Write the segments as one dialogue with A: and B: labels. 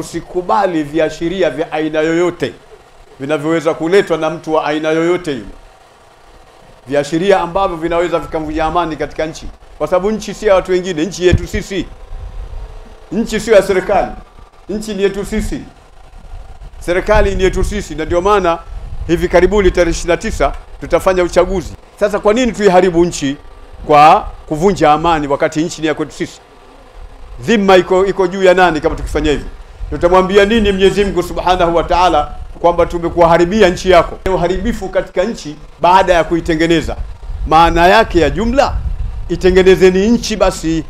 A: Usikubali viashiria vya aina yoyote vinavyoweza kuletwa na mtu wa aina yoyote yule, viashiria ambavyo vinaweza vikamvunja amani katika nchi, kwa sababu nchi si ya watu wengine, nchi yetu sisi. Nchi sio ya serikali, nchi ni yetu sisi, serikali ni yetu sisi. Na ndio maana hivi karibuni tarehe 29 tutafanya uchaguzi. Sasa kwa nini tuiharibu nchi kwa kuvunja amani wakati nchi ni ya kwetu sisi? Dhima iko juu ya nani? Kama tukifanya hivi, tutamwambia nini Mwenyezi Mungu Subhanahu wa Ta'ala kwamba tumekuharibia nchi yako? Uharibifu katika nchi baada ya kuitengeneza, maana yake ya jumla, itengenezeni nchi basi.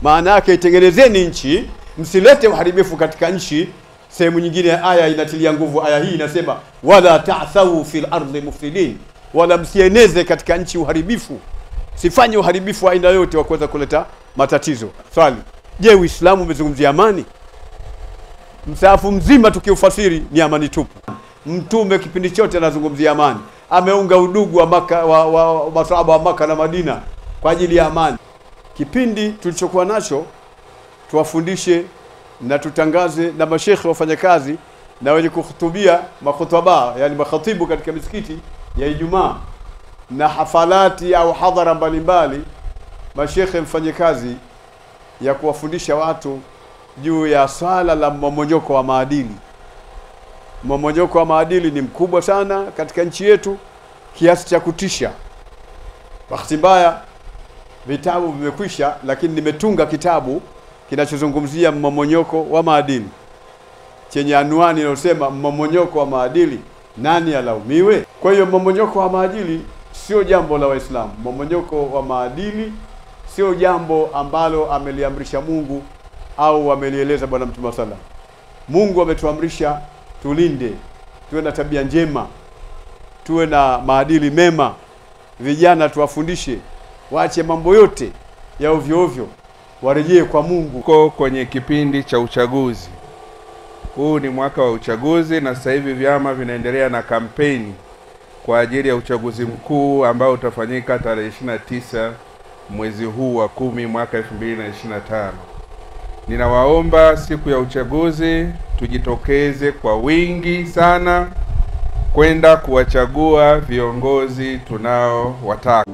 A: Maana yake itengenezeni nchi, msilete uharibifu katika nchi. Sehemu nyingine ya aya inatilia nguvu aya hii, inasema wala ta'thawu fil ardi mufsidin, wala msieneze katika nchi uharibifu. Sifanye uharibifu aina yote wa kuweza kuleta matatizo. Swali, je, Uislamu umezungumzia amani? Msahafu mzima tukiufasiri ni amani tupu. Mtume kipindi chote anazungumzia amani. Ameunga udugu wa Maka, wa masahaba wa Maka na Madina kwa ajili ya amani. Kipindi tulichokuwa nacho tuwafundishe na tutangaze, na mashekhe wafanya kazi na wenye kuhutubia makhutaba, yani makhatibu katika misikiti ya Ijumaa na hafalati au hadhara mbalimbali, mashekhe mfanye kazi ya kuwafundisha watu juu ya swala la mmomonyoko wa maadili. Mmomonyoko wa maadili ni mkubwa sana katika nchi yetu kiasi cha kutisha. Bahati mbaya vitabu vimekwisha, lakini nimetunga kitabu kinachozungumzia mmomonyoko wa maadili chenye anwani inayosema mmomonyoko wa maadili, nani alaumiwe? Kwa hiyo mmomonyoko wa maadili sio jambo la Waislamu. Mmomonyoko wa maadili sio jambo ambalo ameliamrisha Mungu au amelieleza Bwana Mtume sallallahu alaihi wasallam. Mungu ametuamrisha tulinde, tuwe na tabia njema, tuwe na maadili mema. Vijana tuwafundishe waache mambo yote ya ovyo ovyo, warejee kwa Mungu.
B: Kwenye kipindi cha uchaguzi, huu ni mwaka wa uchaguzi, na sasa hivi vyama vinaendelea na kampeni kwa ajili ya uchaguzi mkuu ambao utafanyika tarehe 29 mwezi huu wa 10 mwaka 2025. Ninawaomba siku ya uchaguzi tujitokeze kwa wingi sana kwenda kuwachagua viongozi tunaowataka.